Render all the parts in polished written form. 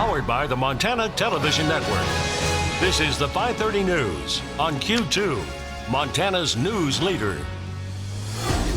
Powered by the Montana Television Network. This is the 5:30 News on Q2, Montana's news leader.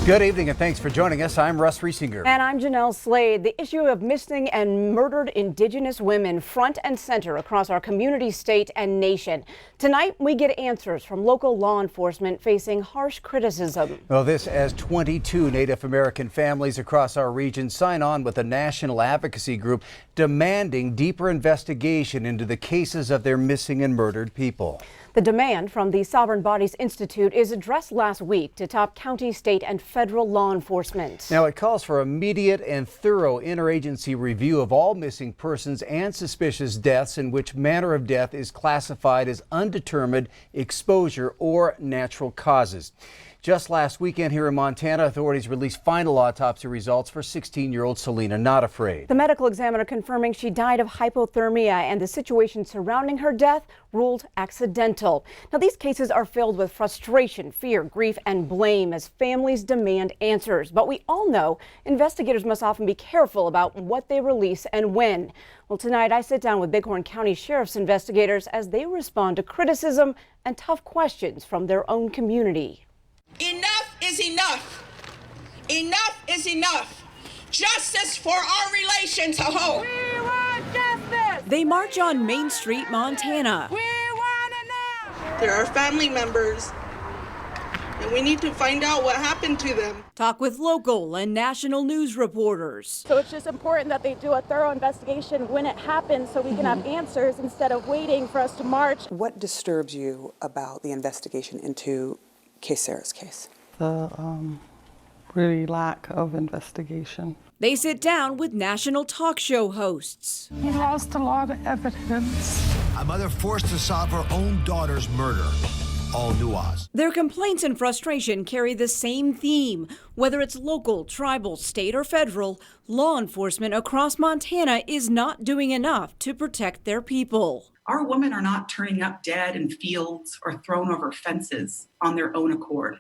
Good evening and thanks for joining us. I'm Russ Riesinger. And I'm Jeanelle Slade. The issue of missing and murdered Indigenous women front and center across our community, state, and nation. Tonight, we get answers from local law enforcement facing harsh criticism. Well, this as 22 Native American families across our region sign on with a national advocacy group demanding deeper investigation into the cases of their missing and murdered people. The demand from the Sovereign Bodies Institute is addressed last week to top county, state, and federal law enforcement. Now, it calls for immediate and thorough interagency review of all missing persons and suspicious deaths in which manner of death is classified as undetermined, exposure, or natural causes. Just last weekend here in Montana, authorities released final autopsy results for 16-year-old Selena Not Afraid. The medical examiner confirming she died of hypothermia and the situation surrounding her death ruled accidental. Now, these cases are filled with frustration, fear, grief, and blame as families demand answers. But we all know investigators must often be careful about what they release and when. Well, tonight I sit down with Bighorn County Sheriff's investigators as they respond to criticism and tough questions from their own community. Enough is enough. Enough is enough. Justice for our relations. Ho. We want justice. They march on Main Street, Montana. We want it now. There are family members, and we need to find out what happened to them. Talk with local and national news reporters. So it's just important that they do a thorough investigation when it happens so we can have answers instead of waiting for us to march. What disturbs you about the investigation into Sarah's case? The really lack of investigation. They sit down with national talk show hosts. We lost a lot of evidence. A mother forced to solve her own daughter's murder. All nuance. Their complaints and frustration carry the same theme. Whether it's local, tribal, state, or federal, law enforcement across Montana is not doing enough to protect their people. Our women are not turning up dead in fields or thrown over fences on their own accord,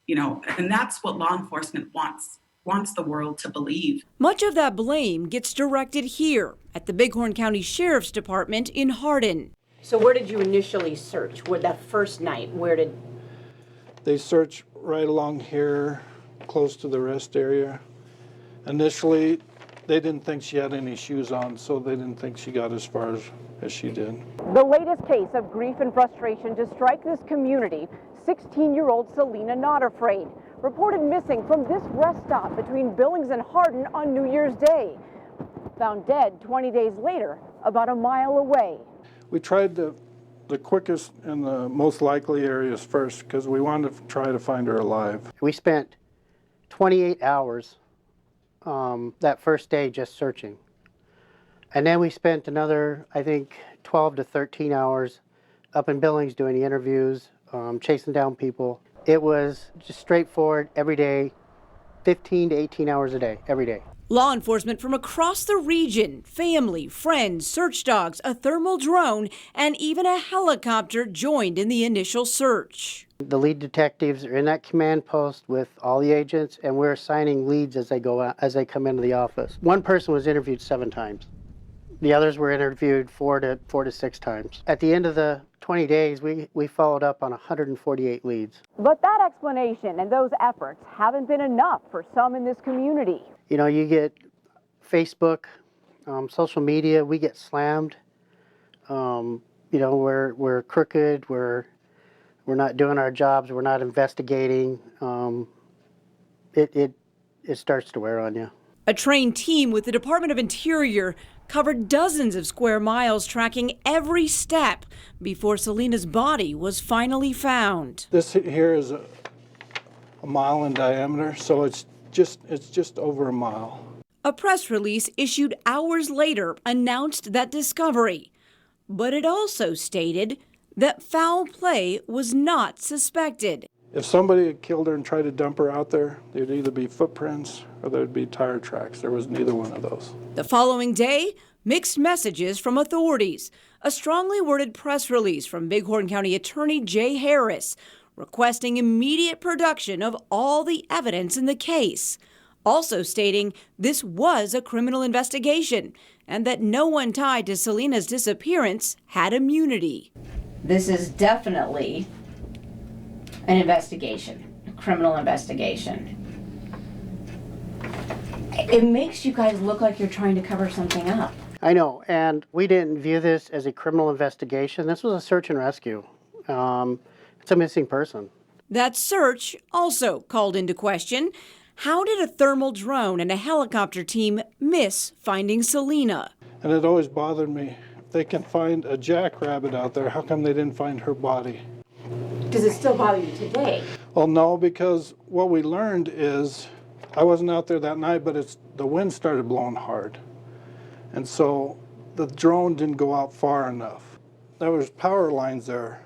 and that's what law enforcement wants the world to believe. Much of that blame gets directed here at the Bighorn County Sheriff's Department in Hardin. So where did you initially search? Where that first night? They searched right along here, close to the rest area. Initially, they didn't think she had any shoes on, so they didn't think she got as far as she did. The latest case of grief and frustration to strike this community, 16-year-old Selena Not Afraid, reported missing from this rest stop between Billings and Hardin on New Year's Day. Found dead 20 days later, about a mile away. We tried the quickest and the most likely areas first because we wanted to try to find her alive. We spent 28 hours that first day just searching. And then we spent another, I think, 12 to 13 hours up in Billings doing the interviews, chasing down people. It was just straightforward every day, 15 to 18 hours a day, every day. Law enforcement from across the region, family, friends, search dogs, a thermal drone, and even a helicopter joined in the initial search. The lead detectives are in that command post with all the agents, and we're assigning leads as they go out, as they come into the office. One person was interviewed 7 times. The others were interviewed 4 to 6 times. At the end of the 20 days, we followed up on 148 leads. But that explanation and those efforts haven't been enough for some in this community. You get Facebook, social media, we get slammed. We're crooked, we're not doing our jobs, we're not investigating. It starts to wear on you. A trained team with the Department of Interior covered dozens of square miles tracking every step before Selena's body was finally found. This here is a mile in diameter, so it's just over a mile. A press release issued hours later announced that discovery, but it also stated that foul play was not suspected. If somebody had killed her and tried to dump her out there, there'd either be footprints or there'd be tire tracks. There was neither one of those. The following day, mixed messages from authorities. A strongly worded press release from Bighorn County Attorney Jay Harris requesting immediate production of all the evidence in the case. Also stating this was a criminal investigation and that no one tied to Selena's disappearance had immunity. This is definitely an investigation, a criminal investigation. It makes you guys look like you're trying to cover something up. I know, and we didn't view this as a criminal investigation. This was a search and rescue. It's a missing person. That search also called into question, how did a thermal drone and a helicopter team miss finding Selena? And it always bothered me. If they can find a jackrabbit out there, how come they didn't find her body? Does it still bother you today? Well, no, because what we learned is, I wasn't out there that night, but the wind started blowing hard. And so the drone didn't go out far enough. There was power lines there,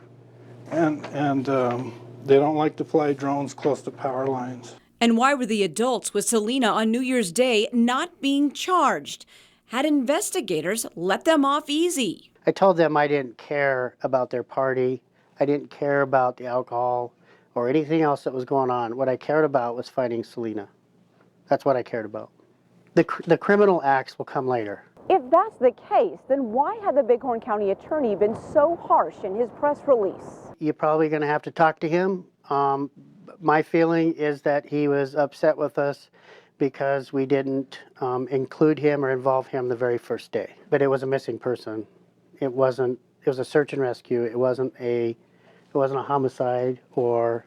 and they don't like to fly drones close to power lines. And why were the adults with Selena on New Year's Day not being charged? Had investigators let them off easy? I told them I didn't care about their party. I didn't care about the alcohol or anything else that was going on. What I cared about was finding Selena. That's what I cared about. The criminal acts will come later. If that's the case, then why had the Bighorn County attorney been so harsh in his press release? You're probably going to have to talk to him. My feeling is that he was upset with us because we didn't include him or involve him the very first day. But it was a missing person. It was a search and rescue. It wasn't a homicide or,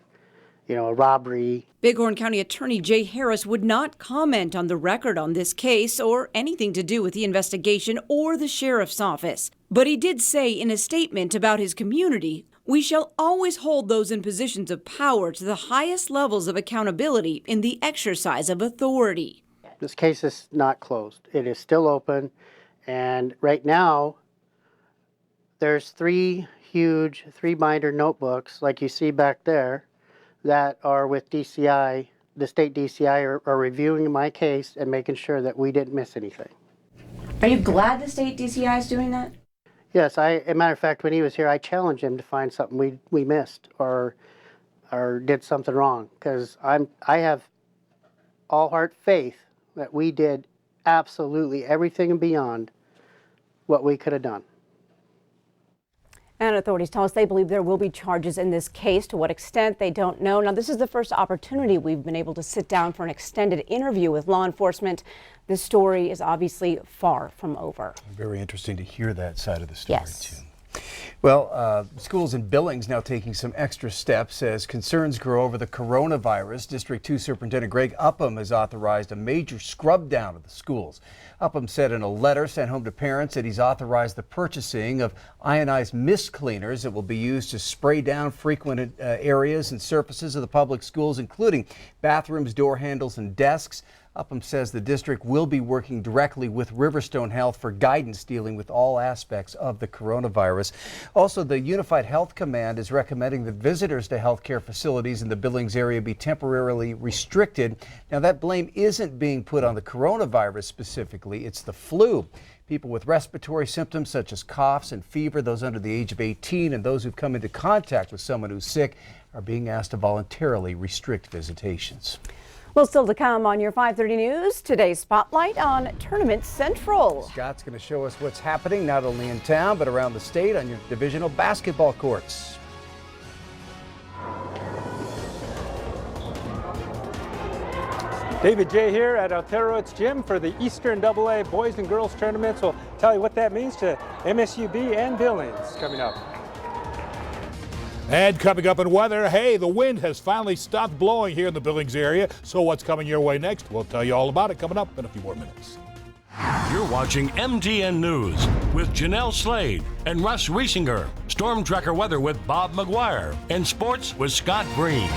a robbery. Bighorn County Attorney Jay Harris would not comment on the record on this case or anything to do with the investigation or the sheriff's office. But he did say in a statement about his community, "We shall always hold those in positions of power to the highest levels of accountability in the exercise of authority." This case is not closed. It is still open. And right now, there's 3 huge 3-binder notebooks, like you see back there, that are with DCI. The state DCI are reviewing my case and making sure that we didn't miss anything. Are you glad the state DCI is doing that? Yes, as a matter of fact, when he was here, I challenged him to find something we missed or did something wrong, because I have all heart faith that we did absolutely everything and beyond what we could have done. And authorities tell us they believe there will be charges in this case. To what extent, they don't know. Now, this is the first opportunity we've been able to sit down for an extended interview with law enforcement. This story is obviously far from over. Very interesting to hear that side of the story, yes. too. Well, schools in Billings now taking some extra steps as concerns grow over the coronavirus. District 2 Superintendent Greg Upham has authorized a major scrub down of the schools. Upham said in a letter sent home to parents that he's authorized the purchasing of ionized mist cleaners that will be used to spray down frequented areas and surfaces of the public schools, including bathrooms, door handles, and desks. Upham says the district will be working directly with Riverstone Health for guidance dealing with all aspects of the coronavirus. Also, the Unified Health Command is recommending that visitors to healthcare facilities in the Billings area be temporarily restricted. Now, that blame isn't being put on the coronavirus specifically, it's the flu. People with respiratory symptoms such as coughs and fever, those under the age of 18, and those who've come into contact with someone who's sick are being asked to voluntarily restrict visitations. Well, still to come on your 5:30 News, today's spotlight on Tournament Central. Scott's going to show us what's happening not only in town but around the state on your divisional basketball courts. David J. here at Altero's Gym for the Eastern AA Boys and Girls Tournaments. We'll tell you what that means to MSUB and Billings coming up. And coming up in weather, hey, the wind has finally stopped blowing here in the Billings area. So what's coming your way next? We'll tell you all about it coming up in a few more minutes. You're watching MTN News with Jeanelle Slade and Russ Riesinger. Storm Tracker weather with Bob McGuire. And sports with Scott Green.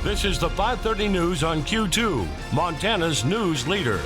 This is the 5:30 News on Q2, Montana's news leader.